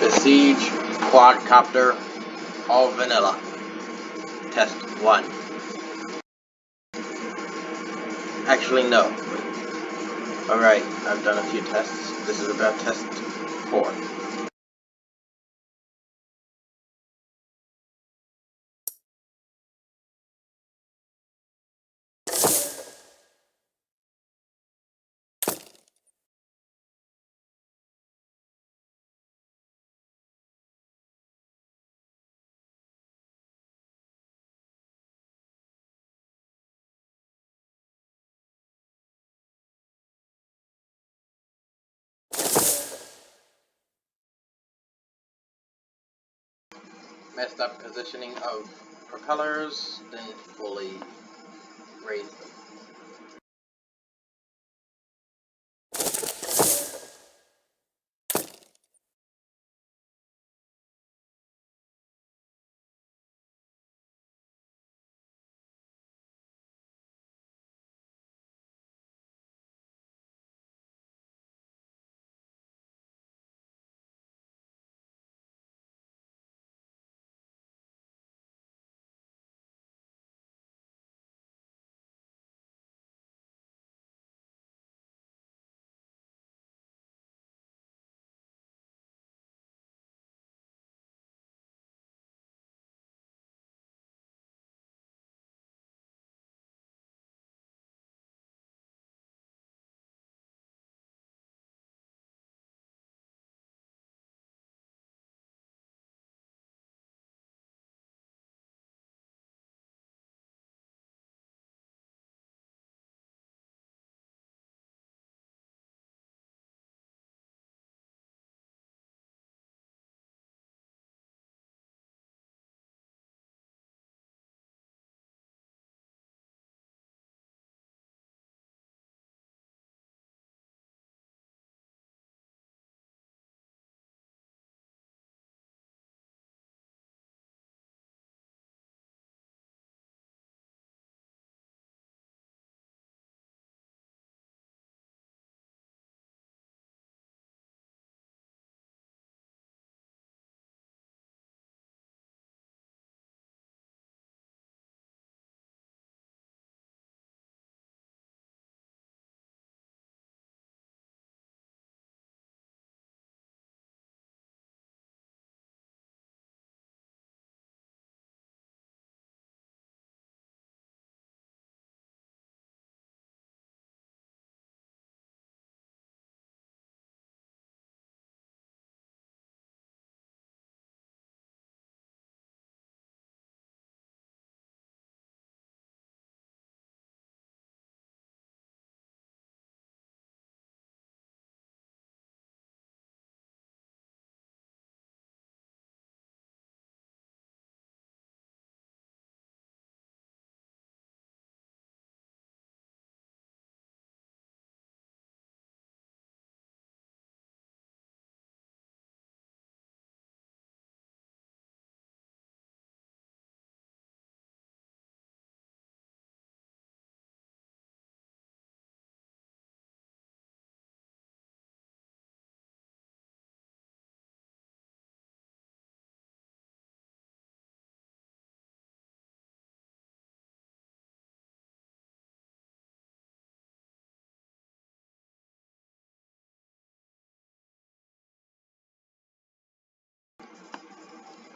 the Siege quadcopter, all vanilla. Test 1. Actually, no. Alright, I've done a few tests. This is about test 4. Messed up positioning of propellers, didn't fully raise them.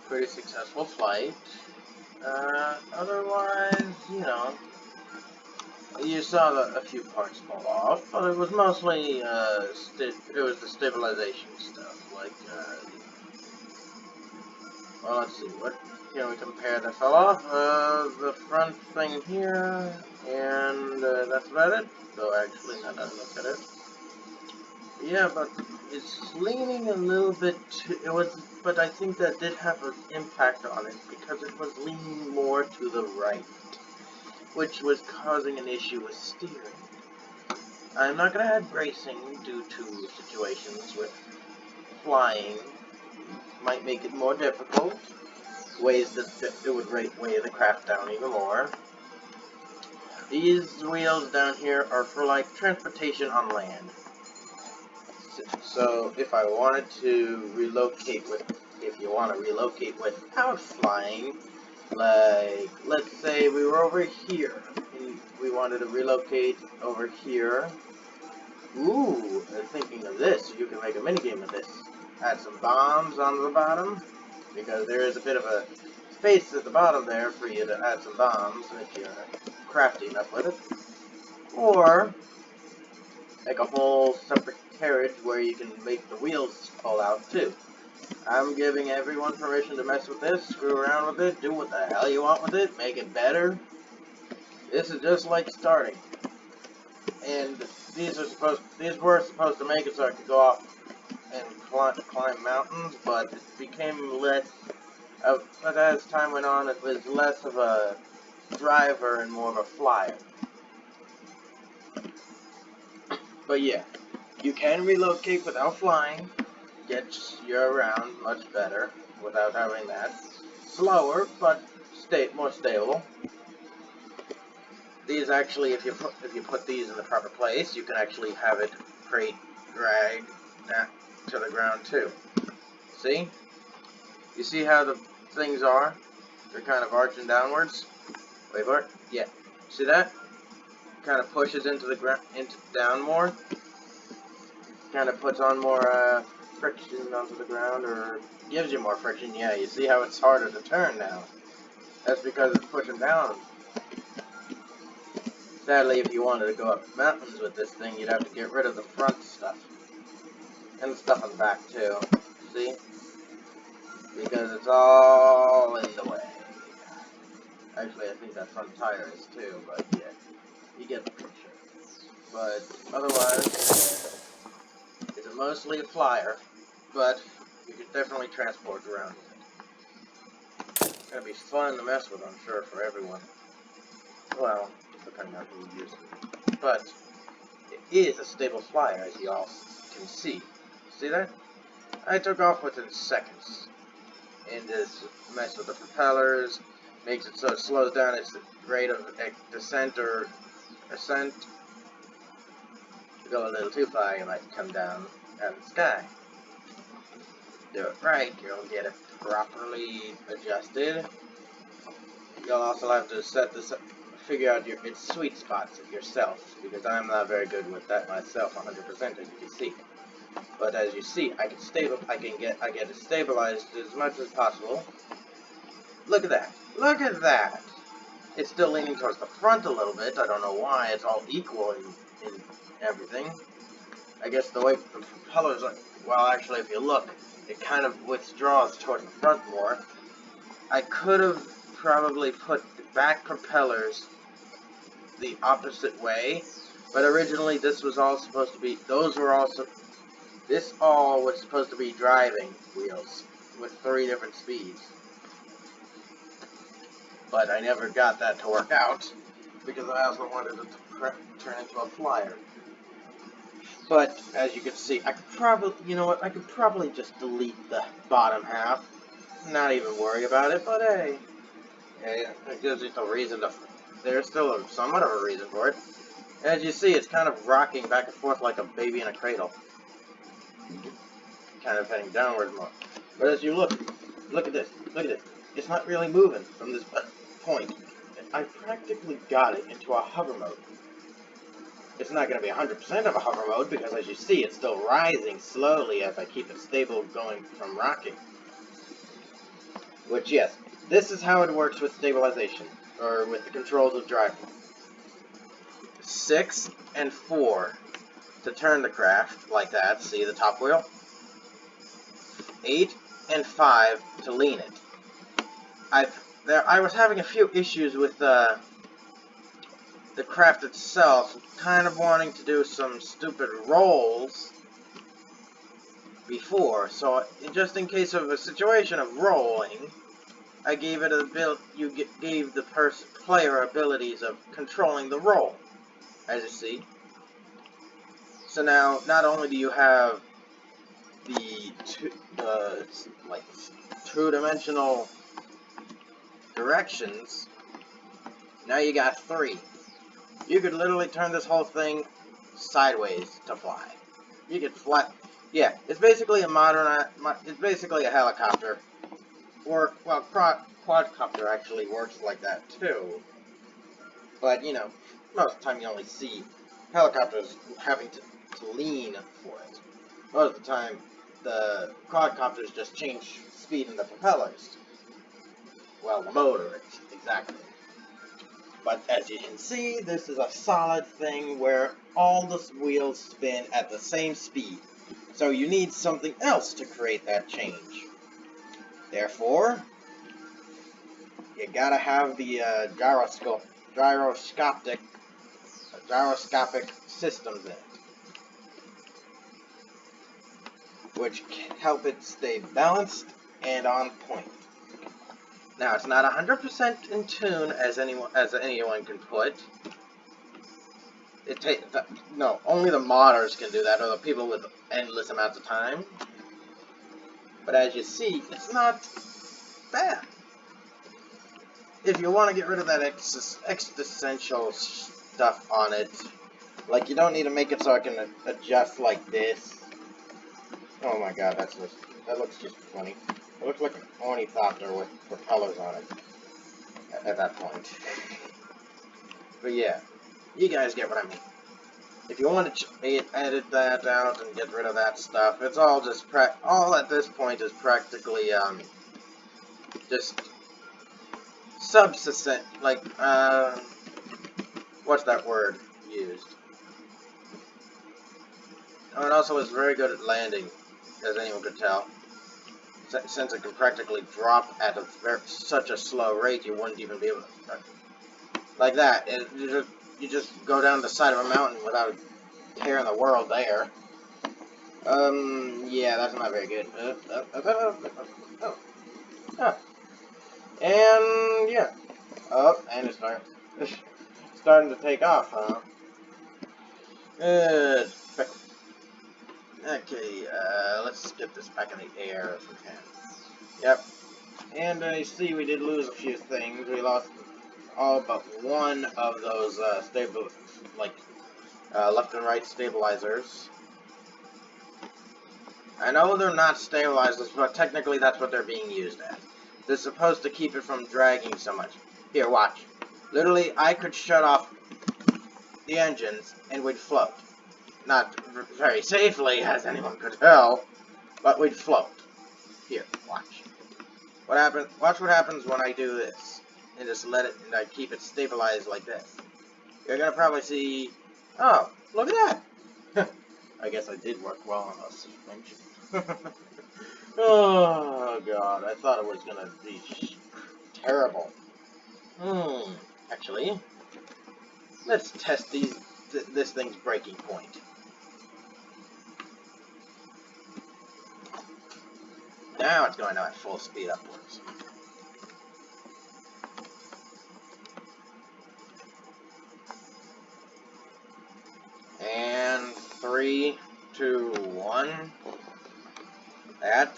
Pretty successful flight. Otherwise, you saw a few parts fall off, but it was mostly, it was the stabilization stuff, like, well, let's see, what can we compare that fell off? The front thing here, and, that's about it. So actually, now that I look at it. Yeah, but it's leaning a little bit but I think that did have an impact on it, because it was leaning more to the right, which was causing an issue with steering. I'm not going to add bracing due to situations with flying. Might make it more difficult. Ways that it would weigh the craft down even more. These wheels down here are for, like, transportation on land. So if I wanted to relocate with, if you want to relocate without flying, like let's say we were over here and we wanted to relocate over here. Ooh, thinking of this, you can make a minigame of this. Add some bombs on the bottom, because there is a bit of a space at the bottom there for you to add some bombs if you're crafty enough with it. Or make a whole separate carriage where you can make the wheels fall out too. I'm giving everyone permission to mess with this, screw around with it, do what the hell you want with it, make it better. This is just like starting. And these were supposed to make it so I could go off and climb mountains, but it became less of, but as time went on, it was less of a driver and more of a flyer. But yeah, you can relocate without flying, get you around much better without having that. Slower, but more stable. These actually, if you put these in the proper place, you can actually have it drag that to the ground too. See? You see how the things are? They're kind of arching downwards. Wait for it. Yeah. See that? Kind of pushes into the ground, down more. Kind of puts on more friction onto the ground, or gives you more friction. Yeah. You see how it's harder to turn now? That's because it's pushing down. Sadly, if you wanted to go up mountains with this thing, you'd have to get rid of the front stuff. And the stuff on the back, too. See? Because it's all in the way. Actually, I think that front tire is, too, but yeah. You get the picture. But otherwise, it's mostly a flyer. But you can definitely transport around with it. It's going to be fun to mess with, I'm sure, for everyone. Well, depending on who uses it. But it is a stable flyer, as you all can see. See that? I took off within seconds. And just mess with the propellers, makes it so it slows down its rate of descent or ascent. If you go a little too far, you might come down out of the sky. Do it right, you'll get it properly adjusted. You'll also have to set this up, figure out its sweet spots yourself, because I'm not very good with that myself 100%, as you can see. But as you see, I get it stabilized as much as possible. Look at that! Look at that! It's still leaning towards the front a little bit. I don't know why. It's all equal in everything. I guess the way the propellers are. Well, actually, if you look, it kind of withdraws towards the front more. I could have probably put the back propellers the opposite way, but originally this was all supposed to be. This all was supposed to be driving wheels with 3 different speeds. But I never got that to work out, because I also wanted it to turn into a flyer. But, as you can see, I could probably, you know what, I could probably just delete the bottom half, not even worry about it, but hey, it gives you a reason to, there's still somewhat of a reason for it. As you see, it's kind of rocking back and forth like a baby in a cradle. Kind of heading downward more. But as you look at this, it's not really moving from this point. I practically got it into a hover mode. It's not going to be 100% of a hover mode, because as you see, it's still rising slowly as I keep it stable going from rocking. Which, yes, this is how it works with stabilization, or with the controls of driving. 6 and 4 to turn the craft, like that, see the top wheel? 8 and 5 to lean it. I was having a few issues with the craft itself, kind of wanting to do some stupid rolls before, so just in case of a situation of rolling, I gave it gave the player abilities of controlling the roll, as you see. So now, not only do you have the two-dimensional directions, now you got 3. You could literally turn this whole thing sideways to fly. You could fly. Yeah, it's basically a modern. It's basically a helicopter, or well, quadcopter actually works like that too. But you know, most of the time you only see helicopters having to lean for it. Most of the time, the quadcopters just change speed in the propellers. Well, the motor, exactly. But as you can see, this is a solid thing where all the wheels spin at the same speed. So you need something else to create that change. Therefore, you gotta have the gyroscopic systems in it, which help it stay balanced and on point. Now, it's not 100% in tune as anyone can put. No, only the modders can do that, or the people with endless amounts of time. But as you see, it's not bad. If you want to get rid of that existential stuff on it, like you don't need to make it so I can adjust like this. Oh my god, that looks just funny. It looks like an ornithopter with propellers on it at that point. But yeah, you guys get what I mean. If you want to edit that out and get rid of that stuff, it's all just all at this point is practically just subsistent, like what's that word used? Oh, it also is very good at landing, as anyone could tell. Since it can practically drop at such a slow rate, you wouldn't even be able to, like that. You just go down the side of a mountain without a care in the world there. Yeah, that's not very good. Oh. And, yeah. Oh, and it's starting to take off, huh? Okay, let's get this back in the air if we can. Yep. And you see we did lose a few things. We lost all but one of those left and right stabilizers. I know they're not stabilizers, but technically that's what they're being used as. They're supposed to keep it from dragging so much. Here, watch. Literally, I could shut off the engines and we'd float. Not very safely, as anyone could tell, but we'd float. Here, watch. Watch what happens when I do this, and just let it, and I keep it stabilized like this. You're gonna probably see, oh, look at that! I guess I did work well on a suspension. Oh god, I thought it was gonna be terrible. Actually, let's test this thing's breaking point. Now it's going at full speed upwards. And 3, 2, 1. That.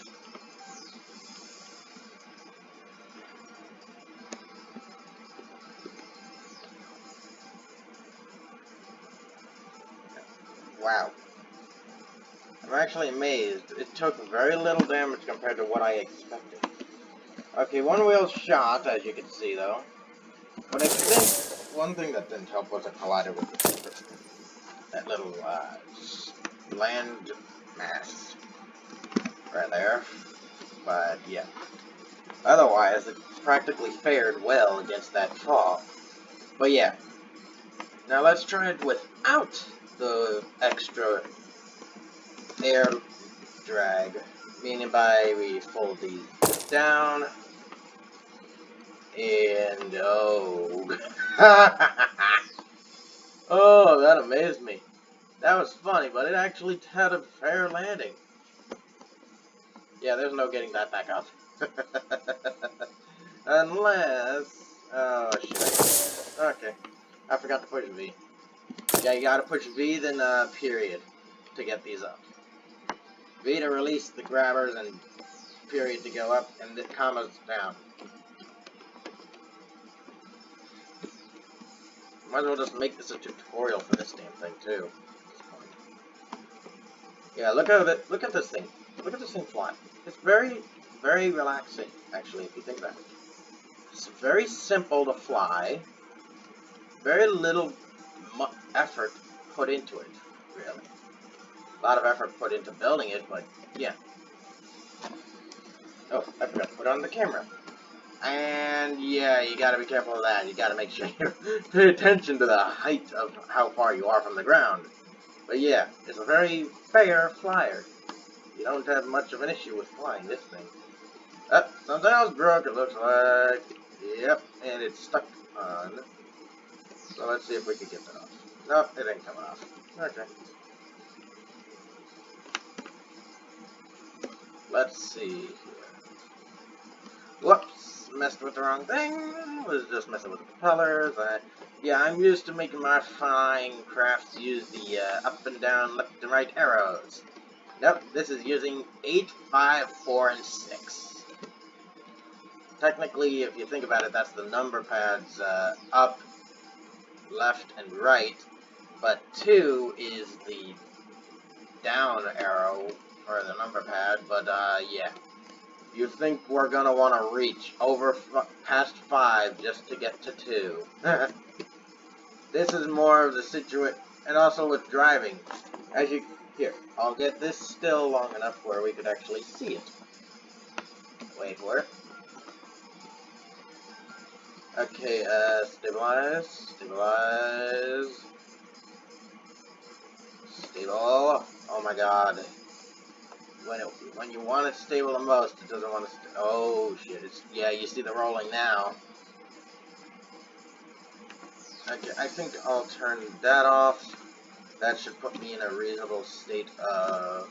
Wow. I'm actually amazed. It took very little damage compared to what I expected. Okay, one wheel's shot, as you can see, though. But I think one thing that didn't help was it collided with that little land mass right there. But yeah, otherwise it practically fared well against that fall. But yeah, now let's try it without the extra air drag, meaning by we fold these down and oh. Oh, that amazed me. That was funny, but it actually had a fair landing. Yeah, there's no getting that back up. Unless... oh, shit. Okay. I forgot to push V. Yeah, you gotta push V, then period, to get these up. V to release the grabbers, and period to go up, and the commas down. Might as well just make this a tutorial for this damn thing, too. Yeah, look at it. Look at this thing. Look at this thing fly. It's very, very relaxing, actually, if you think about it. It's very simple to fly. Very little effort put into it, really. A lot of effort put into building it, but yeah. Oh, I forgot to put on the camera. And yeah, you gotta be careful of that. You gotta make sure you pay attention to the height of how far you are from the ground. But yeah, it's a very fair flyer. You don't have much of an issue with flying this thing. Something else broke, it looks like. Yep, and it's stuck on. So let's see if we can get that off. Nope, it ain't coming off. Okay. Let's see here. Whoops, messed with the wrong thing. Was just messing with the propellers. Yeah, I'm used to making my flying crafts use the up and down, left and right arrows. Nope, this is using 8, 5, 4, and 6. Technically, if you think about it, that's the number pads up, left, and right. But 2 is the down arrow for the number pad. But yeah. You think we're gonna want to reach over past 5 just to get to 2. This is more of the situation, and also with driving. As you here, I'll get this still long enough where we could actually see it. Wait for it. Okay, stabilize, stabilize, stable. Oh my God. When you want it stable the most, it doesn't want to. Oh shit! Yeah, you see the rolling now. Okay, I think I'll turn that off. That should put me in a reasonable state of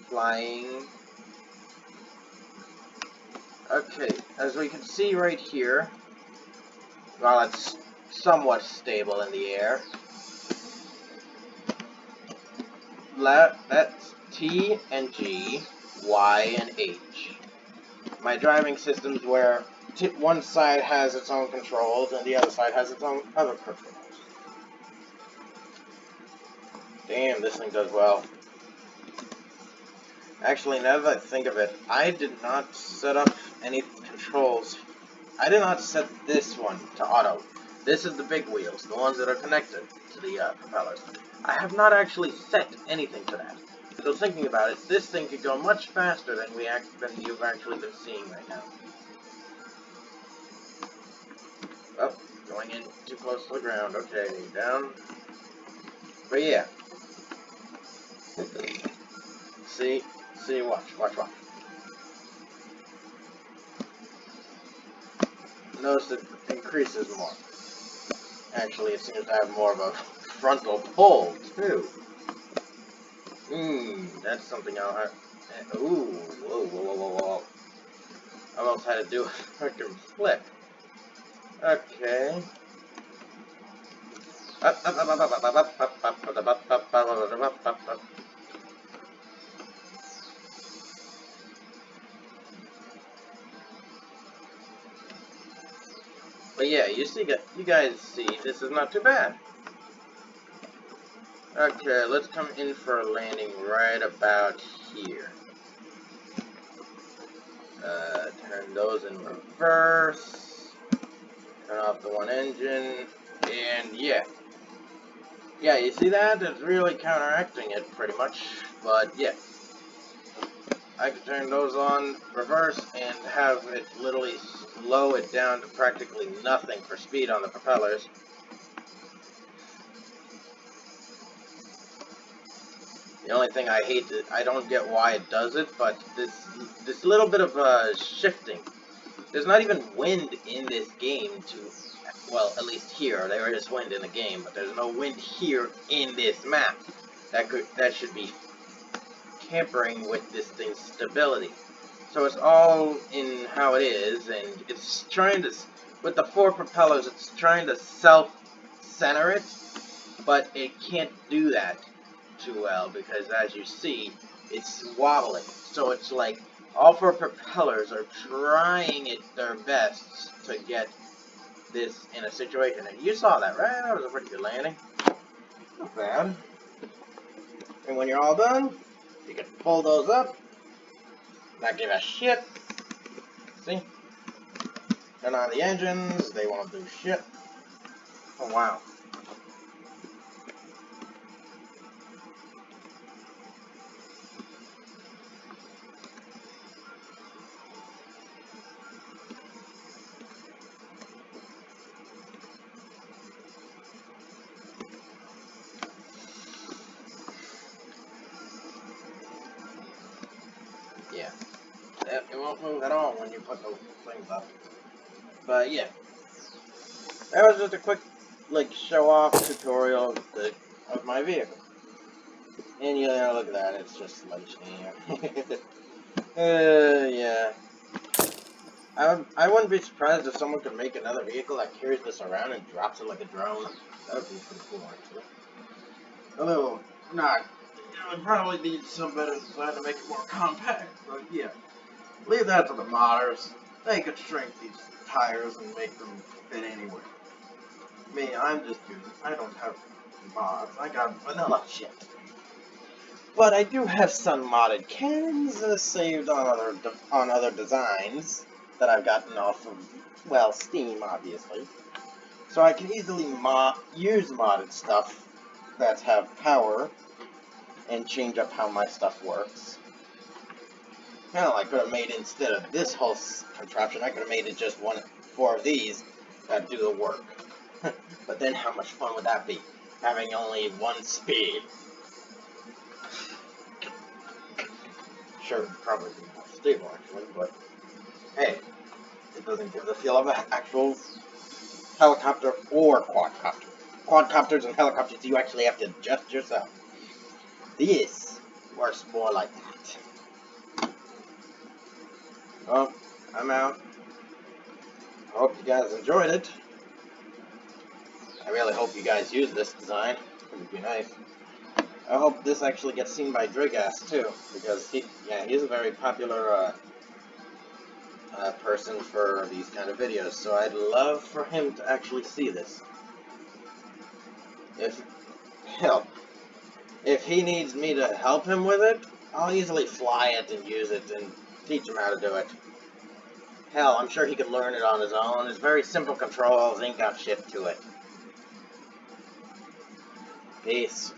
flying. Okay, as we can see right here, while it's somewhat stable in the air, that's T and G, Y and H. My driving system's where one side has its own controls and the other side has its own other controls. Damn, this thing does well. Actually, now that I think of it, I did not set up any controls. I did not set this one to auto. This is the big wheels, the ones that are connected to the propellers. I have not actually set anything to that. So thinking about it, this thing could go much faster than you've actually been seeing right now. Oh, going in too close to the ground. Okay, down. But yeah. See, watch. Notice it increases more. Actually, it seems to have more of a frontal pull, too. That's something I'll have. Ooh, whoa. I almost had to do a freaking flip. Okay. But yeah, you guys see, this is not too bad. Okay, let's come in for a landing right about here. Turn those in reverse. Turn off the one engine. And yeah. Yeah, you see that? It's really counteracting it pretty much. But yeah. I can turn those on reverse and have it literally slow it down to practically nothing for speed on the propellers. The only thing I hate is I don't get why it does it, but this little bit of shifting. There's not even wind in this game to, well, at least here there is wind in the game, but there's no wind here in this map. That should be tampering with this thing's stability. So it's all in how it is, and it's trying to, with the 4 propellers, it's trying to self-center it, but it can't do that too well, because as you see, it's wobbling. So it's like, all 4 propellers are trying their best to get this in a situation, and you saw that, right? That was a pretty good landing. Not bad. And when you're all done, you can pull those up, not give a shit. See? Turn on the engines, they won't do shit. Oh wow. Yeah. It won't move at all when you put those things up. But yeah. That was just a quick, like, show-off tutorial of my vehicle. And yeah, look at that, it's just lightning. Yeah. I wouldn't be surprised if someone could make another vehicle that carries this around and drops it like a drone. That would be pretty cool, actually. Although, not. It would probably need some better design to make it more compact, but yeah. Leave that to the modders. They could shrink these tires and make them fit anywhere. Me, I'm just using. I don't have mods. I got vanilla shit. But I do have some modded cannons saved on other designs that I've gotten off of, well, Steam, obviously. So I can easily use modded stuff that have power and change up how my stuff works. Hell, I could have made, instead of this whole contraption, I could have made it just 4 of these that do the work. But then how much fun would that be? Having only 1 speed. Sure, it'd probably be more stable, actually, but hey, it doesn't give the feel of an actual helicopter or quadcopter. Quadcopters and helicopters, you actually have to adjust yourself. This works more like that. Well, I'm out. I hope you guys enjoyed it. I really hope you guys use this design. It would be nice. I hope this actually gets seen by Drigass too, because he's a very popular person for these kind of videos, so I'd love for him to actually see this. If he needs me to help him with it, I'll easily fly it and use it and teach him how to do it. Hell, I'm sure he could learn it on his own. It's very simple controls, ain't got shit to it. Peace.